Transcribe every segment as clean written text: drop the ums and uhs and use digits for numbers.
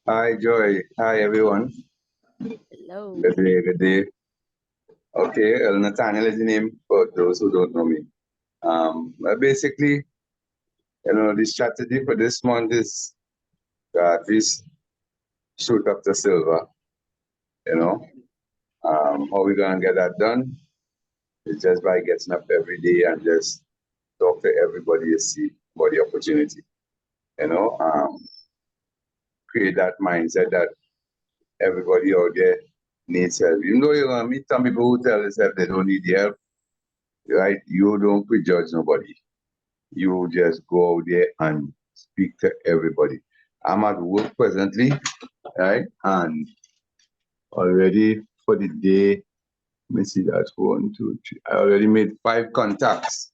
Hi, Joy. Hi, everyone. Hello. Good day, good day. Okay, Nathaniel is the name for those who don't know me. But basically, the strategy for this month is at least shoot up to silver. You know, how we gonna get that done? It's just by getting up every day and just talk to everybody you see about the opportunity. You know, create that mindset that everybody out there needs help. Even though you're gonna meet some people who tell themselves they don't need the help, right? You don't prejudge nobody. You just go out there and speak to everybody. I'm at work presently, right? And already for the day, let me see that 1, 2, 3. I already made 5 contacts,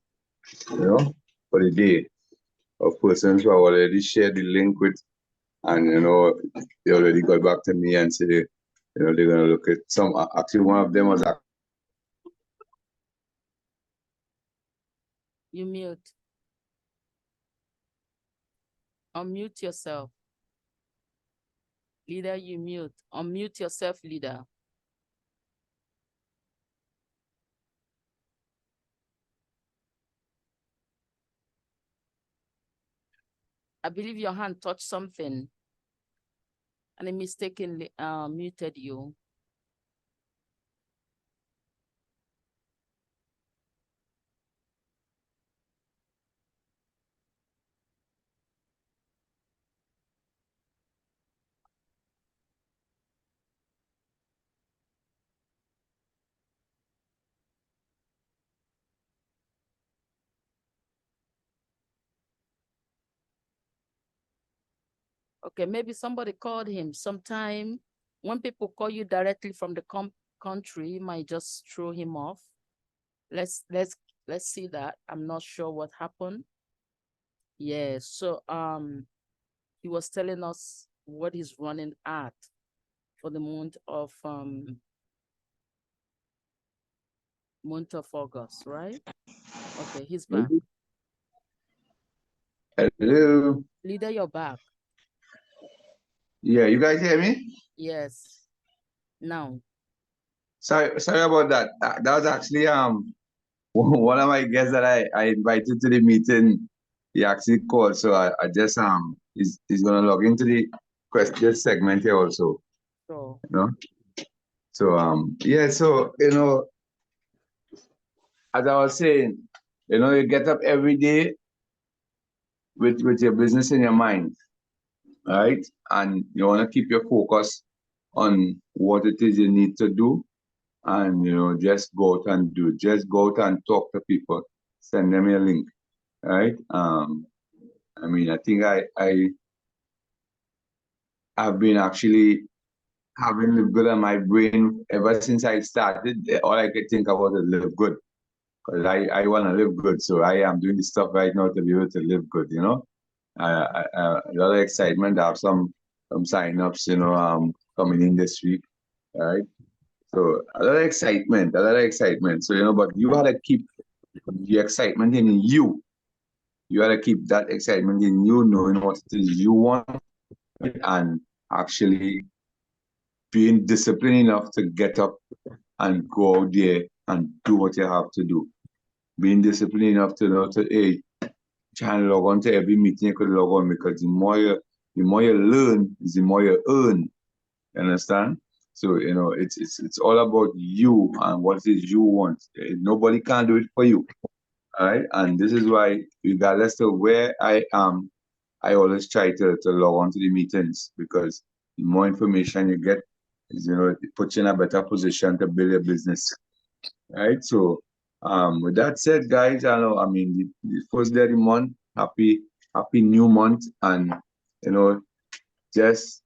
for the day of persons who I already shared the link with. And, they already got back to me and said, they're going to look at some. Actually, one of them was You mute. Unmute yourself. Leader, you mute. Unmute yourself, leader. I believe your hand touched something and it mistakenly muted you. Okay, maybe somebody called him. Sometime when people call you directly from the country, you might just throw him off. Let's see that. I'm not sure what happened. Yeah, so he was telling us what he's running at for the month of August, right? Okay, he's back. hello. Leader, you're back. Yeah, you guys hear me? Yes. Now. Sorry about that. That was actually one of my guests that I invited to the meeting. He actually called, so I just he's gonna log into the question segment here also. So You know. So yeah, so as I was saying, you get up every day with your business in your mind, right? And you wanna keep your focus on what it is you need to do, and just go out and do it. Just go out and talk to people, send them a link, right? I mean, I think I've been actually having live good on my brain ever since I started. All I could think about is live good, because I want to live good. So I am doing this stuff right now to be able to live good. A lot of excitement. I have some sign ups, coming in this week, right? So a lot of excitement, a lot of excitement. So but you gotta keep the excitement in you. You gotta keep that excitement in you, knowing what it is you want, and actually being disciplined enough to get up and go out there and do what you have to do. Being disciplined enough to know try and log on to every meeting you could log on, because the more you learn is the more you earn. You understand? So it's all about you and what it is you want. Nobody can do it for you. All right. And this is why, regardless of where I am, I always try to log on to the meetings, because the more information you get, it puts you in a better position to build your business. Right. So with that said, guys, I mean the first day of the month, happy new month, and just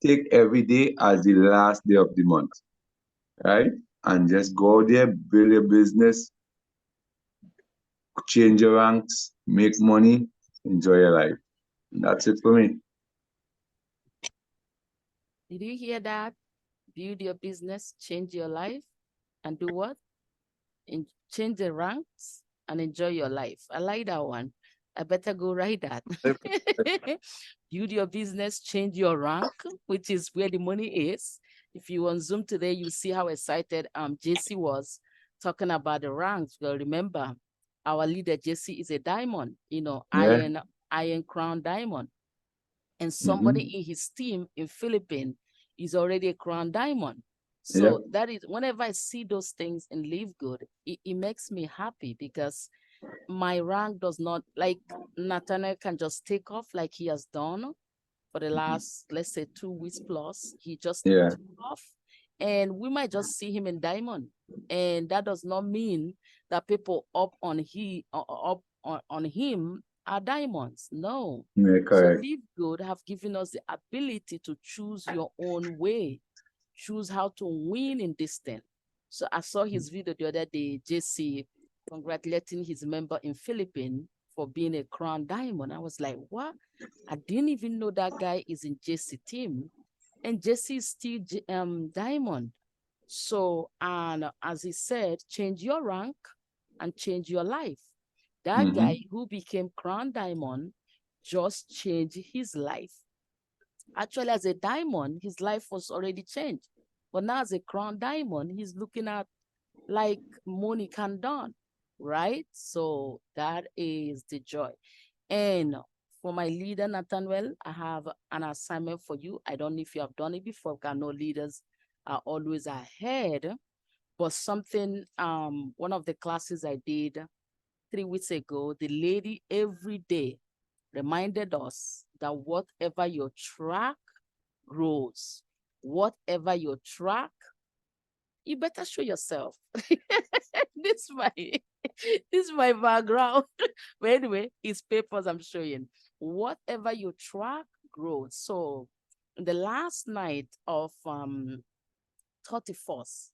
take every day as the last day of the month, right? And just go there, build your business, change your ranks, make money, enjoy your life. And that's it for me. did you hear that? Build your business, change your life, and do what? Change the ranks and enjoy your life. I like that one. I better go write that. Build your business, change your rank, which is where the money is. If you on Zoom today, you see how excited JC was talking about the ranks. Well, remember, our leader JC is a diamond, Yeah. iron crown diamond. And somebody Mm-hmm. in his team in Philippines is already a crown diamond. Yep. So that is whenever I see those things and live good, it makes me happy because my rank does not like Nathaniel can just take off like he has done for the last, let's say, 2 weeks plus. He just Yeah. took off, and we might just see him in diamond. And that does not mean that people up on on him are diamonds. No. Yeah, So correct. Live Good have given us the ability to choose your own way, choose how to win in this thing. So I saw his video the other day, JC congratulating his member in Philippines for being a crown diamond. I was like, what? I didn't even know that guy is in JC team. And JC is still diamond. So, and as he said, change your rank and change your life. That Mm-hmm. guy who became crown diamond just changed his life. Actually, as a diamond, his life was already changed. But now as a crown diamond, he's looking at like Monique and Don, right? So that is the joy. And for my leader, Nathaniel, I have an assignment for you. I don't know if you have done it before, because I know leaders are always ahead. But something, one of the classes I did 3 weeks ago, the lady every day reminded us that whatever your track grows, whatever your track, you better show yourself. this is my this is my background. But anyway, it's papers I'm showing. Whatever you track grows. So the last night of 31st,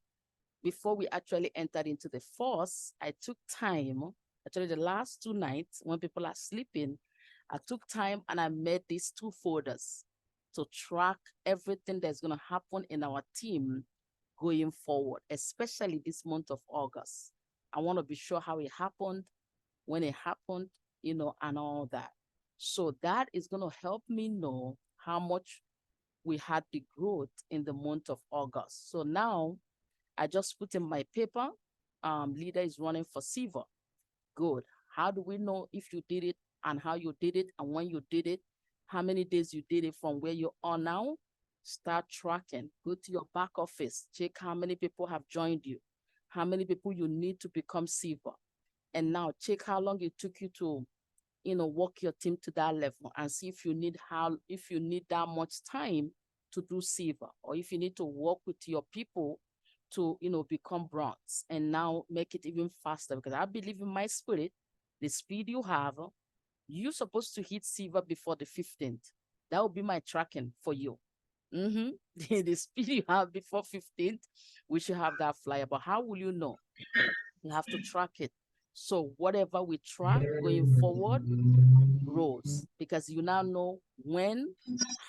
before we actually entered into the force, I took time, actually the last 2 nights when people are sleeping, I took time and I made these 2 folders to track everything that's going to happen in our team going forward, especially this month of August. I want to be sure how it happened, when it happened, and all that. So that is going to help me know how much we had the growth in the month of August. So now I just put in my paper, leader is running for silver. Good. How do we know if you did it and how you did it and when you did it? How many days you did it from where you are now? Start tracking. Go to your back office. Check how many people have joined you. How many people you need to become silver. And now check how long it took you to, work your team to that level and see if you need that much time to do silver, or if you need to work with your people to, become bronze and now make it even faster. Because I believe in my spirit, the speed you have, you're supposed to hit silver before the 15th. That will be my tracking for you. Mm-hmm. The speed you have before 15th, we should have that flyer. But how will you know? You have to track it. So whatever we track going forward grows, because you now know when,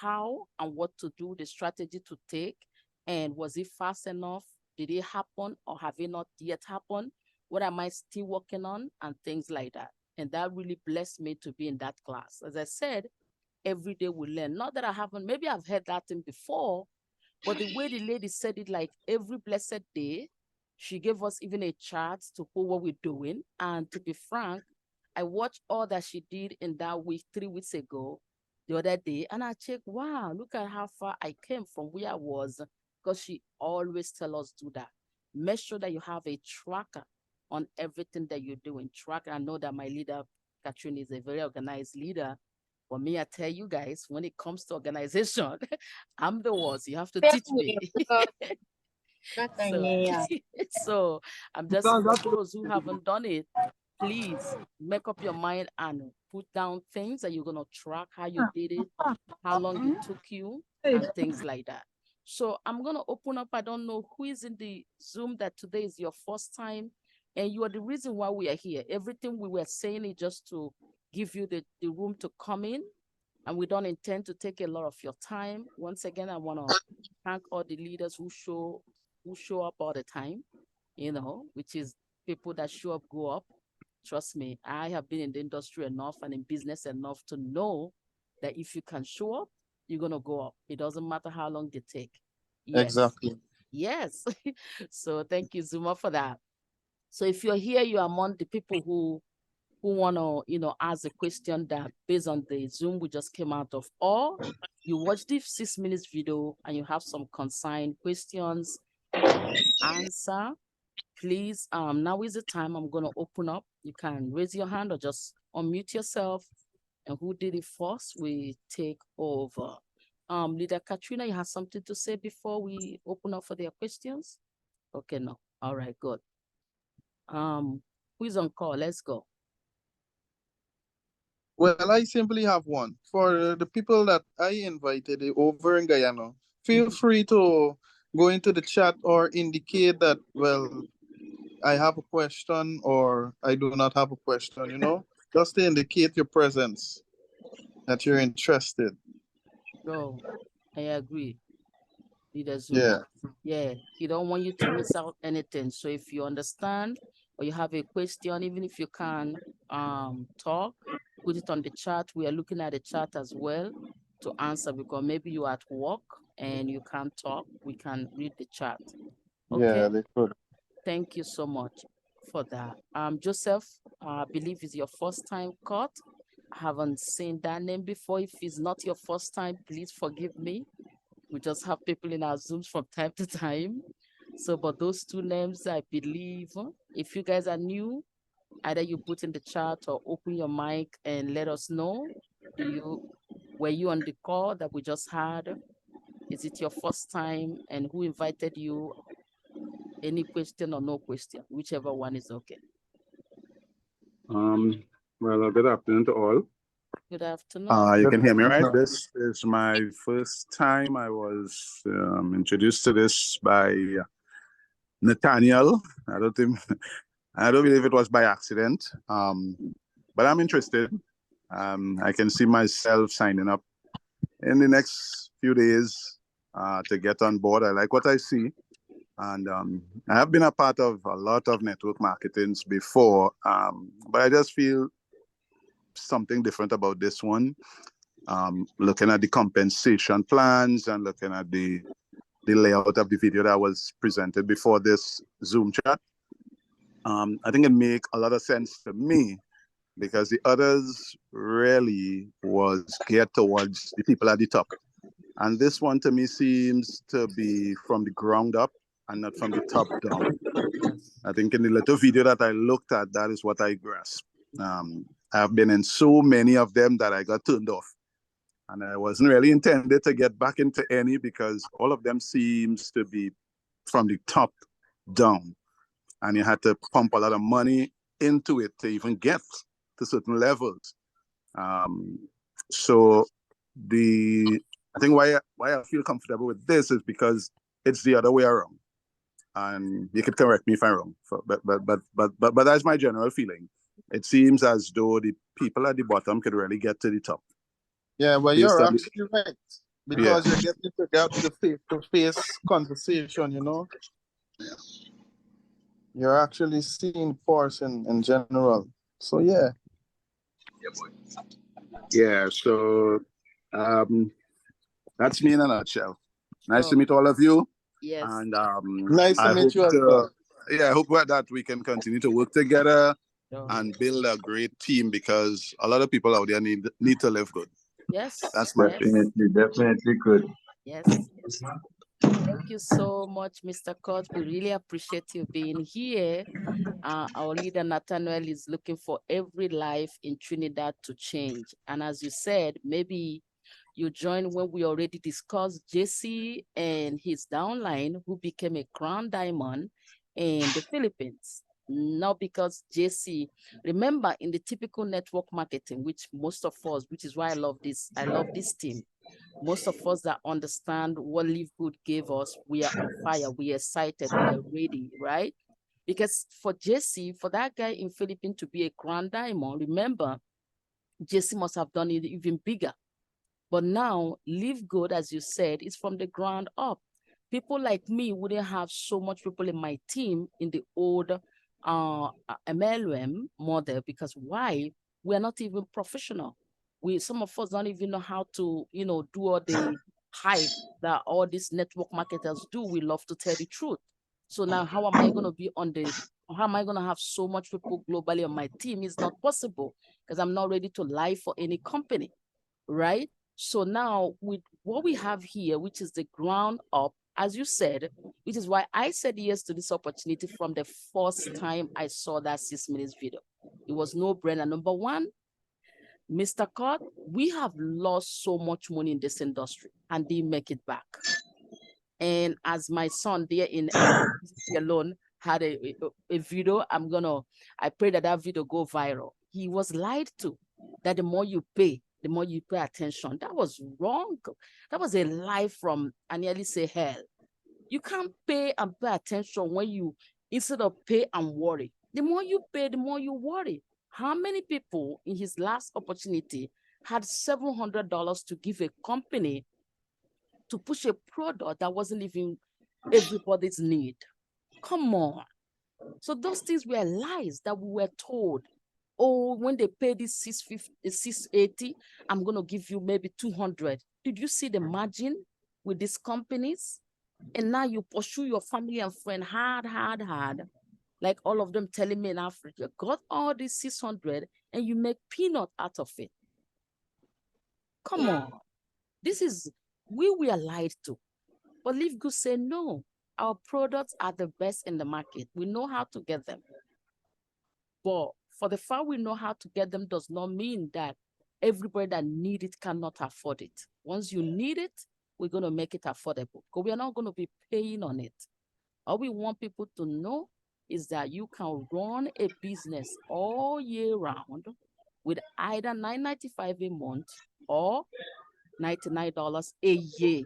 how, and what to do, the strategy to take, and was it fast enough? Did it happen or have it not yet happened? What am I still working on? And things like that. And that really blessed me to be in that class. As I said, every day we learn. Not that I haven't, maybe I've heard that thing before, but the way the lady said it, like every blessed day, she gave us even a chart to put what we're doing. And to be frank, I watched all that she did in that week 3 weeks ago, the other day, and I checked, wow, look at how far I came from where I was, because she always tell us do that. Make sure that you have a tracker on everything that you're doing. Tracker. I know that my leader, Katrin, is a very organized leader. For me, I tell you guys, when it comes to organization, I'm the worst. You have to teach me. So, so I'm just, for those who haven't done it, please make up your mind and put down things that you're going to track, how you did it, how long it took you, and things like that. So I'm going to open up. I don't know who is in the Zoom that today is your first time, and you are the reason why we are here. Everything we were saying is just to give you the room to come in, and we don't intend to take a lot of your time. Once again, I want to thank all the leaders who show up all the time, which is people that show up, go up. Trust me, I have been in the industry enough and in business enough to know that if you can show up, you're going to go up. It doesn't matter how long they take. Yes. Exactly. Yes. So thank you, Zuma, for that. So if you're here, you're among the people who want to, ask a question that based on the Zoom we just came out of, or you watch this 6 minutes video and you have some consigned questions you want to answer, please, now is the time I'm going to open up. You can raise your hand or just unmute yourself. And who did it first? We take over. Leader Katrina, you have something to say before we open up for their questions? Okay, no. All right, good. Who is on call? Let's go. Well, I simply have one. For the people that I invited over in Guyana, feel free to go into the chat or indicate that, well, I have a question or I do not have a question, just to indicate your presence, that you're interested. Oh, I agree. Leader Zuma. Yeah. Yeah, he don't want you to miss out anything. So if you understand or you have a question, even if you can talk, put it on the chat. We are looking at the chat as well to answer, because maybe you're at work and you can't talk. We can read the chat. Okay. Yeah, they could. Thank you so much for that. Joseph, I believe is your first time caught. I haven't seen that name before. If it's not your first time, please forgive me. We just have people in our Zooms from time to time. So, but those two names, I believe, if you guys are new, either you put in the chat or open your mic and let us know. Were you on the call that we just had? Is it your first time? And who invited you? Any question or no question, whichever one is okay. Well, good afternoon to all. Good afternoon. You can hear me, right? This is my first time. I was introduced to this by Nathaniel. I don't believe it was by accident. But I'm interested. I can see myself signing up in the next few days to get on board. I like what I see. And I have been a part of a lot of network marketings before, but I just feel something different about this one. Looking at the compensation plans and looking at the layout of the video that was presented before this Zoom chat, I think it makes a lot of sense to me, because the others really was geared towards the people at the top. And this one to me seems to be from the ground up and not from the top down. I think in the little video that I looked at, that is what I grasped. I've been in so many of them that I got turned off. And I wasn't really intended to get back into any, because all of them seems to be from the top down. And you had to pump a lot of money into it to even get to certain levels. So I think why I feel comfortable with this is because it's the other way around. And you could correct me if I'm wrong. But that's my general feeling. It seems as though the people at the bottom could really get to the top. Yeah, well, you're absolutely right. Because you're getting to get the face-to-face conversation, Yeah. You're actually seeing force in general. So, yeah. Yeah, so that's me in a nutshell. Nice to meet all of you. Yes. And nice to meet you as well. Yeah, I hope that we can continue to work together and build a great team, because a lot of people out there need to live good. Yes. That's my opinion. Definitely good. Yes. Thank you so much, Mr. Court. We really appreciate you being here. Our leader, Nathaniel, is looking for every life in Trinidad to change. And as you said, maybe you joined when we already discussed Jesse and his downline, who became a crown diamond in the Philippines. Not because Jesse, remember, in the typical network marketing, which most of us, which is why I love this team. Most of us that understand what Live Good gave us, we are on fire, we are excited, we are ready, right? Because for Jesse, for that guy in Philippines to be a grand diamond, remember, Jesse must have done it even bigger. But now, Live Good, as you said, is from the ground up. People like me wouldn't have so much people in my team in the old MLM model, because why? We're not even professional. Some of us don't even know how to, do all the hype that all these network marketers do. We love to tell the truth. So now how am I going to be how am I going to have so much people globally on my team? It's not possible because I'm not ready to lie for any company, right? So now with what we have here, which is the ground up, as you said, which is why I said yes to this opportunity from the first time I saw that 6 minutes video. It was no brainer. Number one, Mr. Cott, we have lost so much money in this industry and didn't make it back. And as my son there in electricity alone had a video, I pray that video go viral. He was lied to, that the more you pay, the more you pay attention. That was wrong. That was a lie from, I nearly say hell. You can't pay and pay attention when you, instead of pay and worry. The more you pay, the more you worry. How many people in his last opportunity had $700 to give a company to push a product that wasn't even everybody's need? Come on. So those things were lies that we were told. Oh, when they pay this 680, I'm going to give you maybe 200. Did you see the margin with these companies? And now you pursue your family and friend hard, like all of them telling me in Africa, got all these 600 and you make peanut out of it. Come on. We were lied to. But LiveGood said, no, our products are the best in the market. We know how to get them. But for the fact we know how to get them does not mean that everybody that needs it cannot afford it. Once you need it, we're going to make it affordable, because we are not going to be paying on it. All we want people to know is that you can run a business all year round with either $9.95 a month or $99 a year.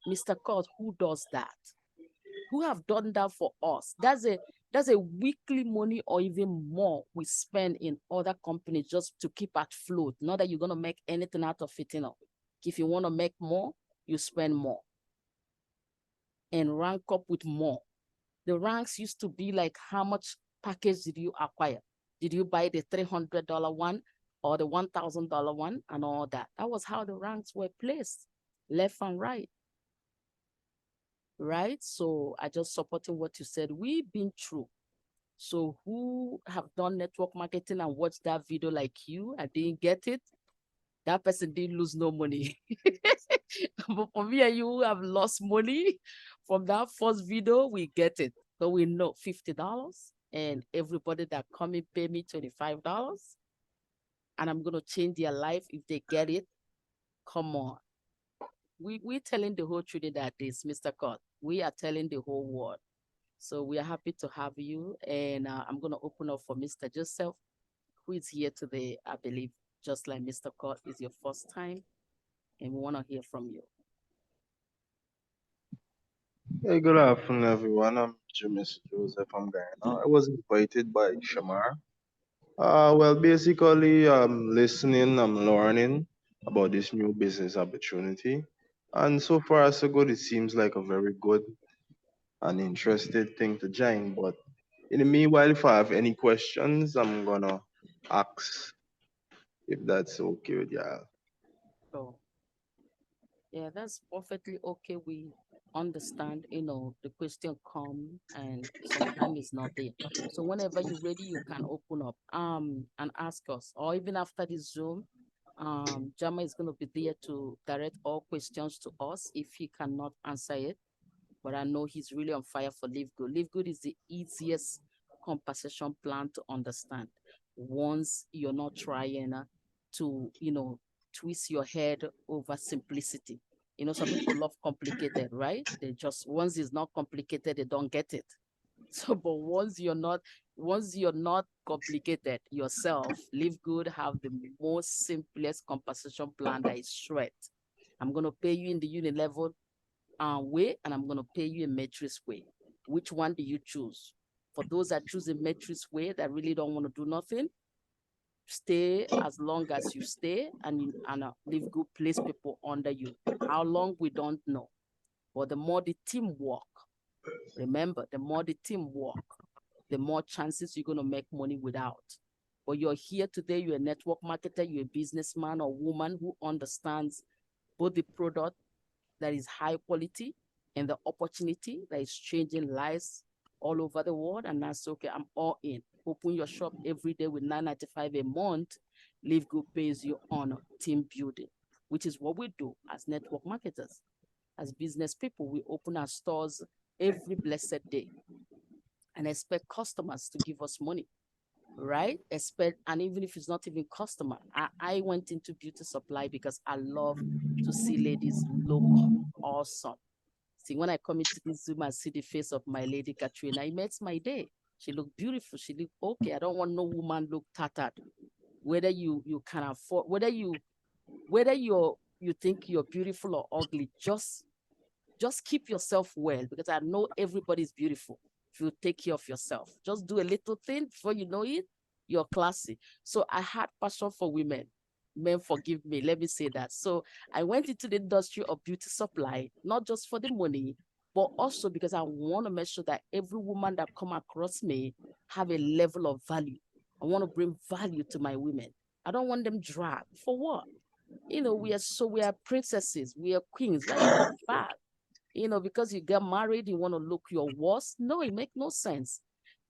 Mr. Cott, who does that? Who have done that for us? That's a weekly money or even more we spend in other companies just to keep at float. Not that you're going to make anything out of it, If you want to make more, you spend more and rank up with more. The ranks used to be like, how much package did you acquire? Did you buy the $300 one or the $1,000 one and all that? That was how the ranks were placed, left and right. Right? So I just supporting what you said. We've been through. So who have done network marketing and watched that video like you and didn't get it? That person didn't lose no money. But for me and you who have lost money from that first video, we get it. So we know $50 and everybody that come in pay me $25 and I'm going to change their life if they get it. Come on. We're telling the whole Trinidad this, Mr. Cott. We are telling the whole world. So we are happy to have you. And I'm going to open up for Mr. Joseph, who is here today, I believe, just like Mr. Cott, is your first time. And we want to hear from you. Hey, good afternoon, everyone. I'm Mr. Joseph from Guyana. I was invited by Shamar. Well, basically, I'm listening, I'm learning about this new business opportunity. And so far, so good. It seems like a very good and interested thing to join. But in the meanwhile, if I have any questions, I'm gonna ask if that's okay with y'all. So, yeah, that's perfectly okay. We understand, the question come and sometimes it's not there. So whenever you're ready, you can open up and ask us. Or even after this Zoom, Jama is going to be there to direct all questions to us if he cannot answer it. But I know he's really on fire for LiveGood. LiveGood is the easiest compensation plan to understand once you're not trying to, twist your head over simplicity. Some people love complicated, right? They just, once it's not complicated, they don't get it. So, but once you're not complicated yourself, LiveGood have the most simplest compensation plan that is straight. I'm going to pay you in the unit level way, and I'm going to pay you a matrix way. Which one do you choose? For those that choose a matrix way that really don't want to do nothing, stay as long as you stay and LiveGood place people under you. How long, we don't know. But the more the team work, remember, the more the team work, the more chances you're going to make money without. But you're here today, you're a network marketer, you're a businessman or woman who understands both the product that is high quality and the opportunity that is changing lives all over the world. And that's okay, I'm all in. Open your shop every day with $9.95 a month. Live Good pays you on team building, which is what we do as network marketers. As business people, we open our stores every blessed day and expect customers to give us money, right? And even if it's not even customer, I went into beauty supply because I love to see ladies look awesome. See, when I come into this Zoom and see the face of my lady Katrina, it makes my day. She look beautiful. She look okay. I don't want no woman look tattered. Whether you can afford, whether you think you're beautiful or ugly, just keep yourself well, because I know everybody's beautiful if you take care of yourself. Just do a little thing before you know it, you're classy. So I had passion for women. Men, forgive me, let me say that. So I went into the industry of beauty supply, not just for the money, but also because I want to make sure that every woman that come across me have a level of value. I want to bring value to my women. I don't want them dragged. For what? You know, we are princesses, we are queens. Why you look bad? You know, because you get married, you want to look your worst. No, it makes no sense.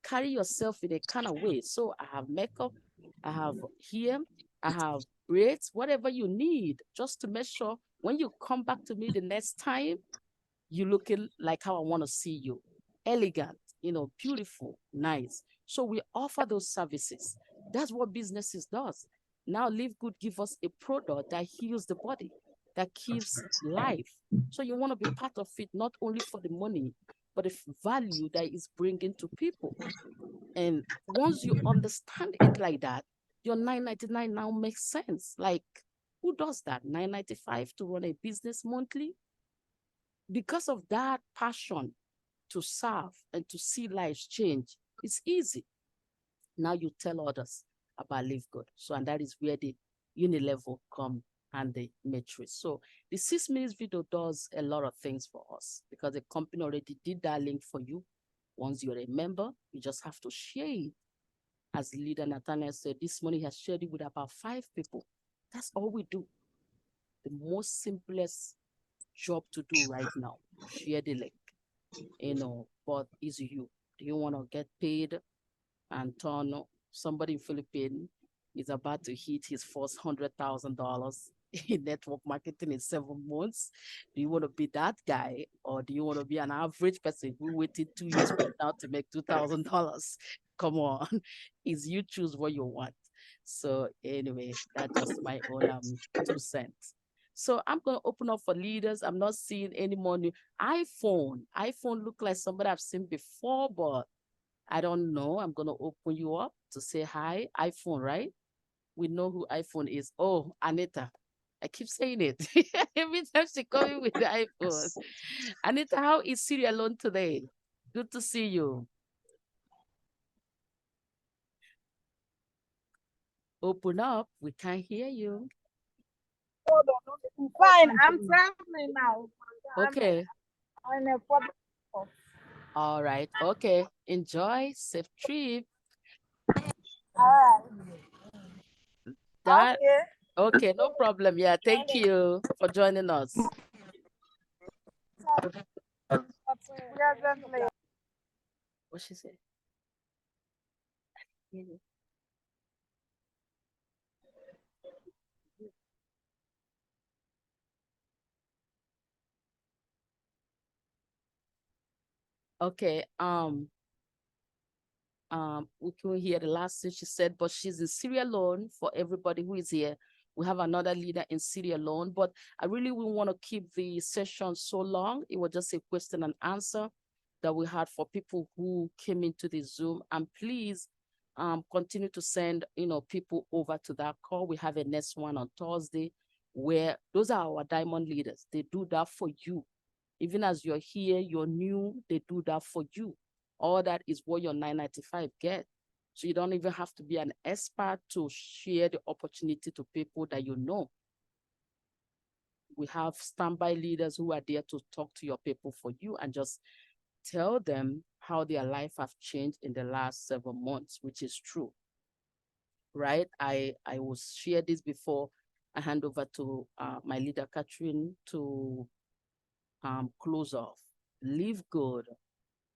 Carry yourself in a kind of way. So I have makeup, I have hair, I have braids, whatever you need, just to make sure when you come back to me the next time, you looking like how I want to see you. Elegant, you know, beautiful, nice. So we offer those services. That's what businesses does. Now Live Good give us a product that heals the body, that gives life. So you want to be part of it, not only for the money, but the value that is bringing to people. And once you understand it like that, your $9.99 now makes sense. Like, who does that? $9.95 to run a business monthly? Because of that passion to serve and to see lives change, it's easy. Now you tell others about Live Good. So, and that is where the Unilevel come and the matrix. So the 6 minutes video does a lot of things for us because the company already did that link for you. Once you're a member, you just have to share it. As leader Nathaniel said, this morning he has shared it with about 5 people. That's all we do. The most simplest job to do right now. Share the link. You know, but is you. Do you want to get paid? Antonio, somebody in Philippines is about to hit his first $100,000 in network marketing in 7 months. Do you want to be that guy, or do you want to be an average person who waited 2 years from now to make $2,000? Come on, is you choose what you want. So anyway, that's just my own 2 cents. So I'm going to open up for leaders. I'm not seeing any more new iPhone. iPhone look like somebody I've seen before, but I don't know. I'm going to open you up to say hi. iPhone, right? We know who iPhone is. Oh, Anita. I keep saying it. Every time she comes with the iPhone. Anita, how is Siri alone today? Good to see you. Open up. We can't hear you. Fine, I'm traveling now. Okay. I'm on a public bus. All right. Okay. Enjoy. Safe trip. All right. That Okay. okay, no problem. Yeah, thank you for joining us. Presently. What she said? Okay, we couldn't hear the last thing she said, but she's in Syria alone. For everybody who is here, we have another leader in Syria alone, but I really wouldn't want to keep the session so long. It was just a question and answer that we had for people who came into the Zoom. And please continue to send people over to that call. We have a next one on Thursday, where those are our diamond leaders. They do that for you. Even as you're here, you're new, they do that for you. All that is what your 995 get. So you don't even have to be an expert to share the opportunity to people that you know. We have standby leaders who are there to talk to your people for you and just tell them how how their life have changed in the last 7 months, which is true, right? I will share this before I hand over to my leader, Catherine, to close off. Live Good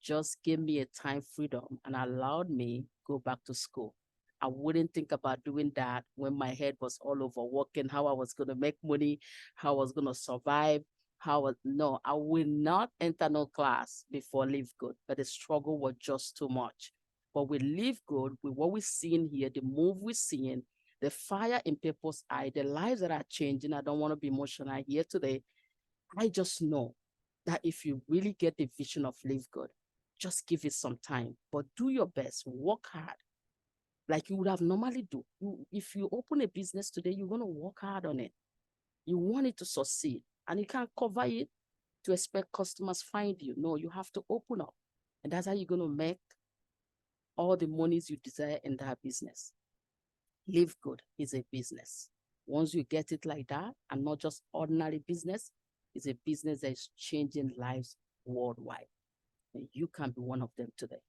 just gave me a time freedom and allowed me go back to school. I wouldn't think about doing that when my head was all over working, how I was going to make money, how I was going to survive, no, I will not enter no class before Live Good, but the struggle was just too much. But with Live Good, with what we're seeing here, the move we're seeing, the fire in people's eye, the lives that are changing, I don't want to be emotional here today. I just know that if you really get the vision of Live Good, just give it some time, but do your best, work hard like you would have normally do. If you open a business today, you're going to work hard on it. You want it to succeed, and you can't cover it to expect customers find you. No, you have to open up, and that's how you're going to make all the monies you desire in that business. Live Good is a business. Once you get it like that, and not just ordinary business, it's a business that is changing lives worldwide. And you can be one of them today.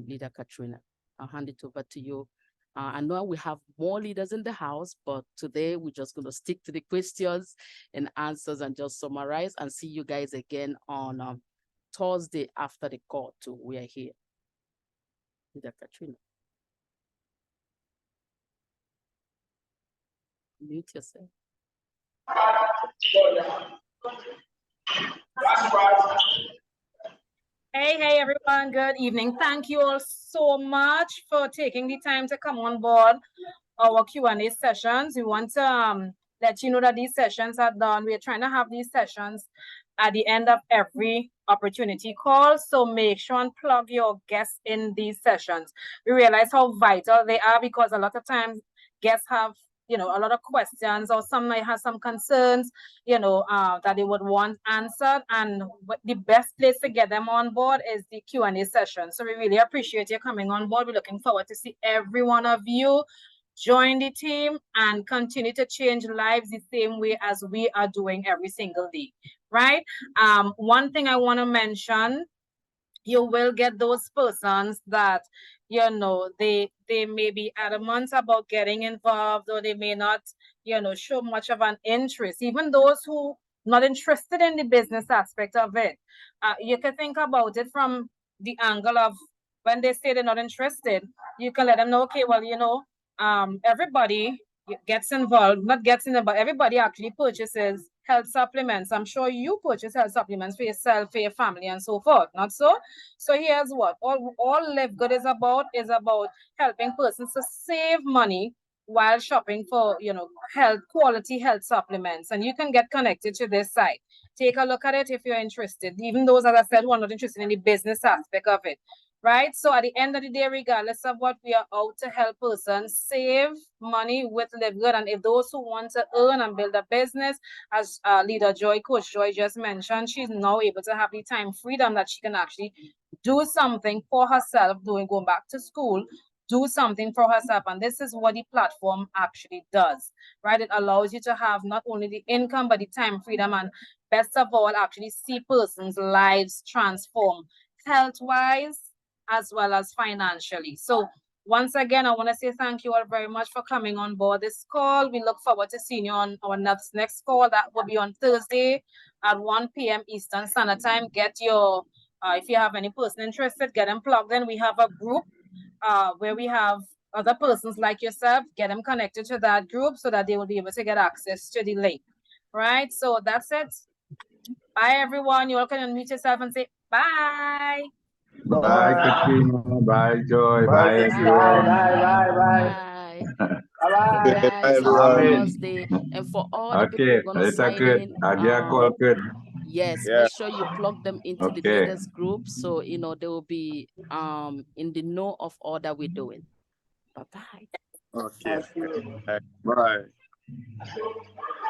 Leader Katrina, I'll hand it over to you. I know we have more leaders in the house, but today we're just going to stick to the questions and answers and just summarize, and see you guys again on Thursday after the call too. We are here. Leader Katrina. Mute yourself. Hey, everyone. Good evening. Thank you all so much for taking the time to come on board our Q&A sessions. We want to let you know that these sessions are done. We're trying to have these sessions at the end of every opportunity call. So make sure and plug your guests in these sessions. We realize how vital they are, because a lot of times guests have a lot of questions, or some might have some concerns, that they would want answered. And the best place to get them on board is the Q&A session. So we really appreciate you coming on board. We're looking forward to see every one of you join the team and continue to change lives the same way as we are doing every single day, right? One thing I want to mention, you will get those persons that they may be adamant about getting involved, or they may not show much of an interest. Even those who not interested in the business aspect of it, you can think about it from the angle of, when they say they're not interested, you can let them know, okay, well, everybody gets involved, not gets involved, but everybody actually purchases health supplements. I'm sure you purchase health supplements for yourself, for your family, and so forth. Not so? So here's what all Live Good is about helping persons to save money while shopping for quality health supplements. And you can get connected to this site. Take a look at it if you're interested. Even those, as I said, who are not interested in the business aspect of it. Right? So at the end of the day, regardless of what, we are out to help persons save money with Live Good. And if those who want to earn and build a business, as Leader Joy, Coach Joy just mentioned, she's now able to have the time freedom that she can actually do something for herself, going back to school, do something for herself. And this is what the platform actually does, right? It allows you to have not only the income, but the time freedom, and best of all, actually see persons' lives transform health-wise as well as financially. So once again, I want to say thank you all very much for coming on board this call. We look forward to seeing you on our next call. That will be on Thursday at 1 p.m. Eastern Standard Time. Get your, if you have any person interested, get them plugged in. We have a group where we have other persons like yourself. Get them connected to that group so that they will be able to get access to the link. Right? So that's it. Bye, everyone. You all can unmute yourself and say bye. Bye, Katrina. Bye, Joy. Bye, everyone. Bye. Bye. Okay, guys, see you on Amen. Thursday. And for all the people Okay, who are gonna it's sign good. in, I get a call, good. yes, Yeah. make sure you plug them into the Okay. leaders group, so they will be in the know of all that we're doing. Bye bye. Okay. Bye.